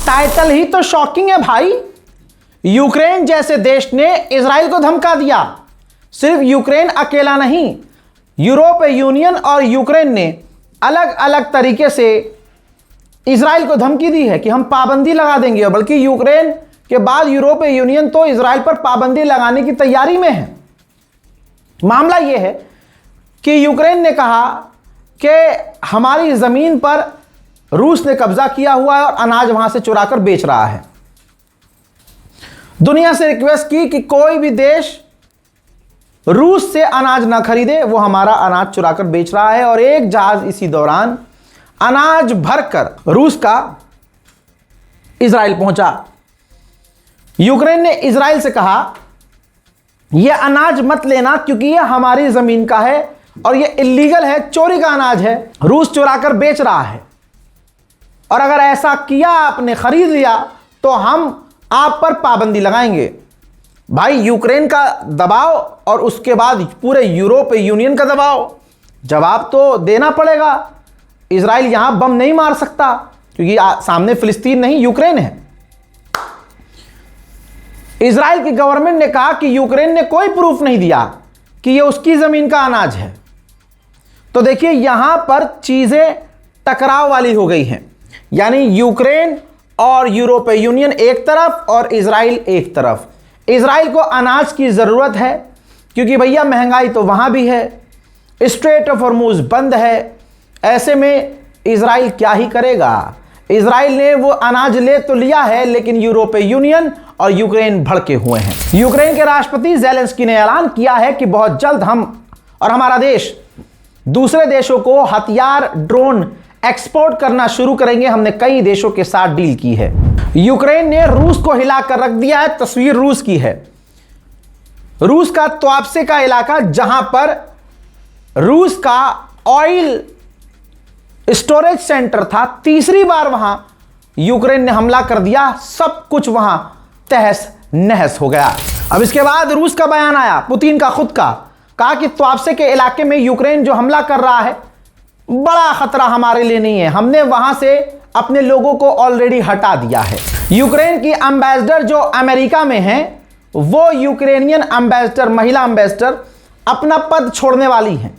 Title ही तो shocking है भाई। यूक्रेन जैसे देश ने इजराइल को धमका दिया। सिर्फ यूक्रेन अकेला नहीं, यूरोपीय यूनियन और यूक्रेन ने अलग अलग तरीके से इजराइल को धमकी दी है कि हम पाबंदी लगा देंगे, बल्कि यूक्रेन के बाद यूरोपीय यूनियन तो इजराइल पर पाबंदी लगाने की तैयारी में है। मामला यह है कि यूक्रेन ने कहा कि हमारी जमीन पर रूस ने कब्जा किया हुआ है और अनाज वहां से चुरा कर बेच रहा है। दुनिया से रिक्वेस्ट की कि कोई भी देश रूस से अनाज ना खरीदे, वो हमारा अनाज चुरा कर बेच रहा है। और एक जहाज इसी दौरान अनाज भरकर रूस का इजराइल पहुंचा। यूक्रेन ने इजराइल से कहा यह अनाज मत लेना क्योंकि यह हमारी जमीन का है और यह इल्लीगल है, चोरी का अनाज है, रूस चुरा कर बेच रहा है, और अगर ऐसा किया, आपने खरीद लिया, तो हम आप पर पाबंदी लगाएंगे। भाई यूक्रेन का दबाव और उसके बाद पूरे यूरोपीय यूनियन का दबाव, जवाब तो देना पड़ेगा। इजराइल यहां बम नहीं मार सकता क्योंकि सामने फिलिस्तीन नहीं, यूक्रेन है। इजराइल की गवर्नमेंट ने कहा कि यूक्रेन ने कोई प्रूफ नहीं दिया कि यह उसकी जमीन का अनाज है। तो देखिए यहां पर चीजें टकराव वाली हो गई हैं, यानी यूक्रेन और यूरोपीय यूनियन एक तरफ और इजराइल एक तरफ। इजराइल को अनाज की ज़रूरत है क्योंकि भैया महंगाई तो वहाँ भी है, स्ट्रेट ऑफ हॉर्मुज़ बंद है। ऐसे में इजराइल क्या ही करेगा। इजराइल ने वो अनाज ले तो लिया है, लेकिन यूरोपीय यूनियन और यूक्रेन भड़के हुए हैं। यूक्रेन के राष्ट्रपति ज़ेलेंस्की ने ऐलान किया है कि बहुत जल्द हम और हमारा देश दूसरे देशों को हथियार, ड्रोन एक्सपोर्ट करना शुरू करेंगे। हमने कई देशों के साथ डील की है। यूक्रेन ने रूस को हिलाकर रख दिया है। तस्वीर रूस की है, रूस का तुआप्से का इलाका, जहां पर रूस का ऑयल स्टोरेज सेंटर था। तीसरी बार वहां यूक्रेन ने हमला कर दिया, सब कुछ वहां तहस नहस हो गया। अब इसके बाद रूस का बयान आया, पुतिन का खुद का, कहा कि तुआप्से के इलाके में यूक्रेन जो हमला कर रहा है बड़ा खतरा हमारे लिए नहीं है, हमने वहां से अपने लोगों को ऑलरेडी हटा दिया है। यूक्रेन की एम्बेसडर जो अमेरिका में हैं, वो यूक्रेनियन एम्बेसडर, महिला एम्बेसडर अपना पद छोड़ने वाली हैं।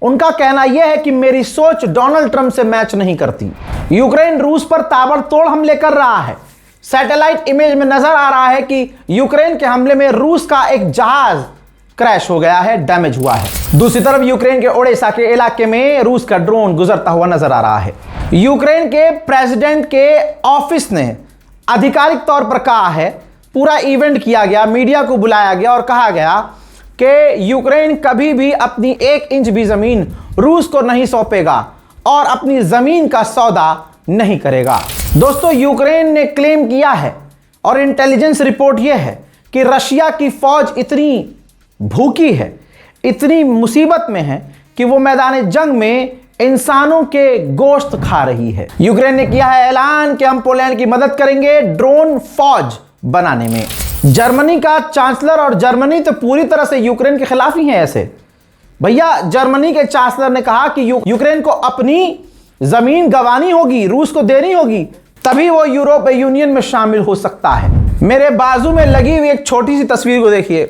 उनका कहना यह है कि मेरी सोच डोनाल्ड ट्रंप से मैच नहीं करती। यूक्रेन रूस पर ताबड़तोड़ हमले कर रहा है। सैटेलाइट इमेज में नजर आ रहा है कि यूक्रेन के हमले में रूस का एक जहाज क्रैश हो गया है, डैमेज हुआ है। दूसरी तरफ यूक्रेन के ओडेसा के इलाके में रूस का ड्रोन गुजरता हुआ नजर आ रहा है। यूक्रेन के प्रेसिडेंट के ऑफिस ने आधिकारिक तौर पर कहा है, पूरा इवेंट किया गया, मीडिया को बुलाया गया और कहा गया कि यूक्रेन कभी भी अपनी 1 इंच भी जमीन रूस को नहीं सौंपेगा और अपनी जमीन का सौदा नहीं करेगा। दोस्तों, यूक्रेन ने क्लेम किया है और इंटेलिजेंस रिपोर्ट यह है कि रशिया की फौज इतनी भूखी है, इतनी मुसीबत में है कि वो मैदान जंग में इंसानों के गोश्त खा रही है। यूक्रेन ने किया है ऐलान कि हम पोलैंड की मदद करेंगे ड्रोन फौज बनाने में। जर्मनी का चांसलर, और जर्मनी तो पूरी तरह से यूक्रेन के खिलाफ ही है। ऐसे भैया, जर्मनी के चांसलर ने कहा कि यूक्रेन को अपनी जमीन गंवानी होगी, रूस को देनी होगी, तभी वो यूरोपीय यूनियन में शामिल हो सकता है। मेरे बाजू में लगी हुई एक छोटी सी तस्वीर को देखिए।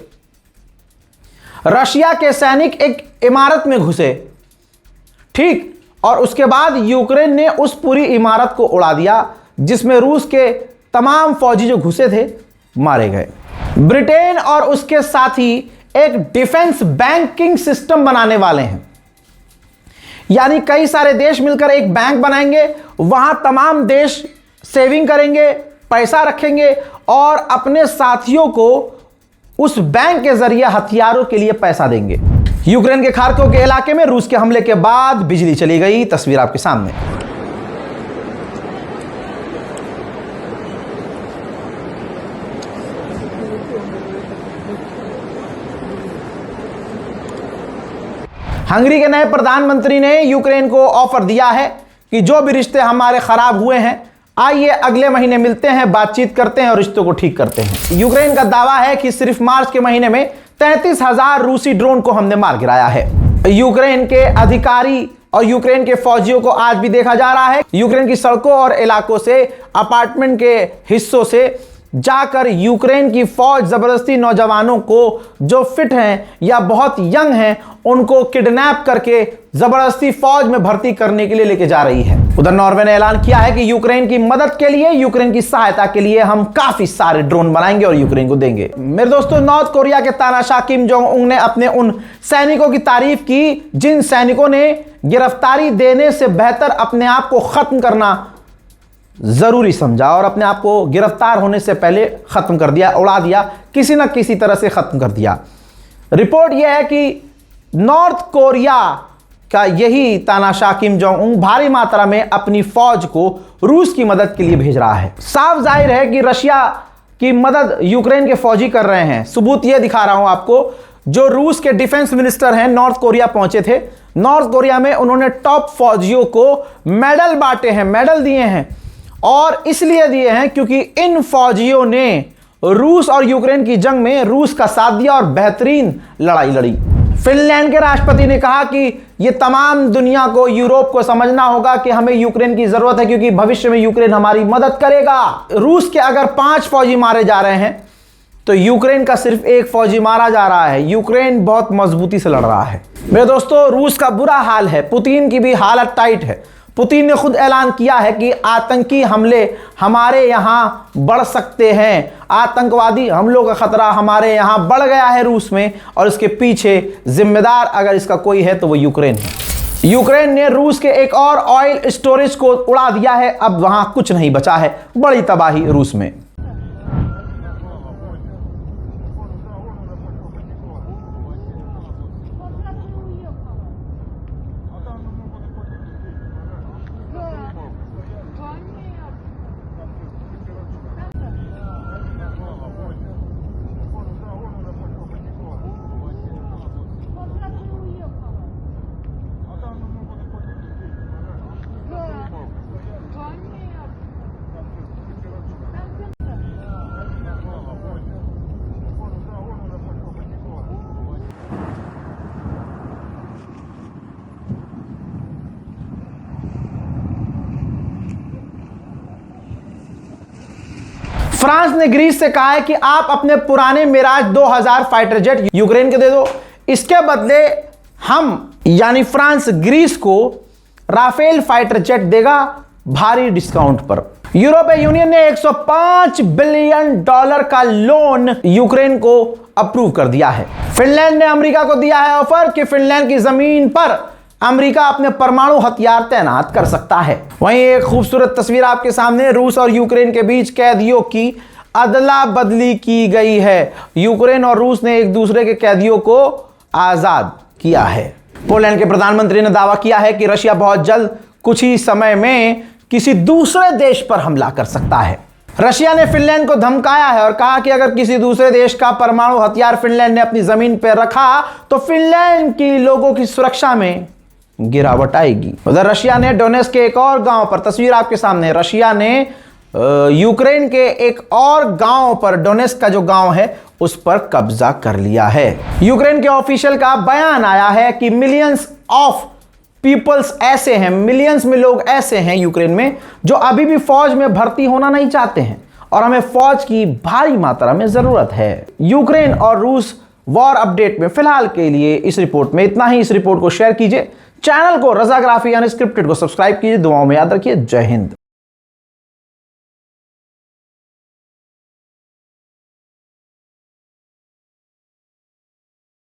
रशिया के सैनिक एक इमारत में घुसे, ठीक, और उसके बाद यूक्रेन ने उस पूरी इमारत को उड़ा दिया जिसमें रूस के तमाम फौजी जो घुसे थे मारे गए। ब्रिटेन और उसके साथी एक डिफेंस बैंकिंग सिस्टम बनाने वाले हैं, यानी कई सारे देश मिलकर एक बैंक बनाएंगे, वहां तमाम देश सेविंग करेंगे, पैसा रखेंगे और अपने साथियों को उस बैंक के जरिए हथियारों के लिए पैसा देंगे। यूक्रेन के खार्कोव के इलाके में रूस के हमले के बाद बिजली चली गई। तस्वीर आपके सामने। हंगरी के नए प्रधानमंत्री ने यूक्रेन को ऑफर दिया है कि जो भी रिश्ते हमारे खराब हुए हैं, आइए अगले महीने मिलते हैं, बातचीत करते हैं और रिश्तों को ठीक करते हैं। यूक्रेन का दावा है कि सिर्फ मार्च के महीने में 33,000 रूसी ड्रोन को हमने मार गिराया है। यूक्रेन के अधिकारी और यूक्रेन के फौजियों को आज भी देखा जा रहा है यूक्रेन की सड़कों और इलाकों से, अपार्टमेंट के हिस्सों से जाकर यूक्रेन की फौज जबरदस्ती नौजवानों को जो फिट हैं या बहुत यंग हैं उनको किडनैप करके जबरदस्ती फौज में भर्ती करने के लिए लेके जा रही है। उधर नॉर्वे ने ऐलान किया है कि यूक्रेन की मदद के लिए, यूक्रेन की सहायता के लिए हम काफी सारे ड्रोन बनाएंगे और यूक्रेन को देंगे। मेरे दोस्तों, नॉर्थ कोरिया के तानाशाह किम जोंग उन ने अपने उन सैनिकों की तारीफ की जिन सैनिकों ने गिरफ्तारी देने से बेहतर अपने आप को खत्म करना जरूरी समझा और अपने आप को गिरफ्तार होने से पहले खत्म कर दिया, उड़ा दिया, किसी ना किसी तरह से खत्म कर दिया। रिपोर्ट यह है कि नॉर्थ कोरिया का यही तानाशाह किम जोंग उन भारी मात्रा में अपनी फौज को रूस की मदद के लिए भेज रहा है। साफ जाहिर है कि रशिया की मदद यूक्रेन के फौजी कर रहे हैं। सबूत यह दिखा रहा हूं आपको, जो रूस के डिफेंस मिनिस्टर हैं नॉर्थ कोरिया पहुंचे थे। नॉर्थ कोरिया में उन्होंने टॉप फौजियों को मेडल बांटे हैं, मेडल दिए हैं, और इसलिए दिए हैं क्योंकि इन फौजियों ने रूस और यूक्रेन की जंग में रूस का साथ दिया और बेहतरीन लड़ाई लड़ी। फिनलैंड के राष्ट्रपति ने कहा कि यह तमाम दुनिया को, यूरोप को समझना होगा कि हमें यूक्रेन की जरूरत है क्योंकि भविष्य में यूक्रेन हमारी मदद करेगा। रूस के अगर 5 फौजी मारे जा रहे हैं तो यूक्रेन का सिर्फ 1 फौजी मारा जा रहा है। यूक्रेन बहुत मजबूती से लड़ रहा है। मेरे दोस्तों, रूस का बुरा हाल है, पुतिन की भी हालत टाइट है। पुतिन ने खुद ऐलान किया है कि आतंकी हमले हमारे यहां बढ़ सकते हैं, आतंकवादी हमलों का खतरा हमारे यहां बढ़ गया है रूस में, और इसके पीछे जिम्मेदार अगर इसका कोई है तो वो यूक्रेन है। यूक्रेन ने रूस के एक और ऑयल स्टोरेज को उड़ा दिया है, अब वहां कुछ नहीं बचा है। बड़ी तबाही रूस में। फ्रांस ने ग्रीस से कहा है कि आप अपने पुराने मिराज 2000 फाइटर जेट यूक्रेन के दे दो, इसके बदले हम यानी फ्रांस ग्रीस को राफेल फाइटर जेट देगा भारी डिस्काउंट पर। यूरोपीय यूनियन ने $105 बिलियन का लोन यूक्रेन को अप्रूव कर दिया है। फिनलैंड ने अमेरिका को दिया है ऑफर कि फिनलैंड की जमीन पर अमेरिका अपने परमाणु हथियार तैनात कर सकता है। वहीं एक खूबसूरत तस्वीर आपके सामने, रूस और यूक्रेन के बीच कैदियों की अदला बदली की गई है। यूक्रेन और रूस ने एक दूसरे के कैदियों को आजाद किया है। पोलैंड के प्रधानमंत्री ने दावा किया है कि रशिया बहुत जल्द कुछ ही समय में किसी दूसरे देश पर हमला कर सकता है। रशिया ने फिनलैंड को धमकाया है और कहा कि अगर किसी दूसरे देश का परमाणु हथियार फिनलैंड ने अपनी जमीन पर रखा तो फिनलैंड की लोगों की सुरक्षा में गिरावट आएगी। उधर रशिया ने डोनेट्स्क के एक और गांव पर, तस्वीर आपके सामने, रशिया ने यूक्रेन के एक और गांव पर, डोनेट्स्क का जो गांव है उस पर कब्जा कर लिया है। यूक्रेन के ऑफिशियल का बयान आया है कि मिलियंस ऑफ पीपल्स ऐसे हैं, मिलियंस में लोग ऐसे हैं यूक्रेन में जो अभी भी फौज में भर्ती होना नहीं चाहते हैं और हमें फौज की भारी मात्रा में जरूरत है। यूक्रेन और रूस वॉर अपडेट में फिलहाल के लिए इस रिपोर्ट में इतना ही। इस रिपोर्ट को शेयर कीजिए, चैनल को रजाग्राफी अनस्क्रिप्टेड को सब्सक्राइब कीजिए। दुआओं में याद रखिए। जय हिंद।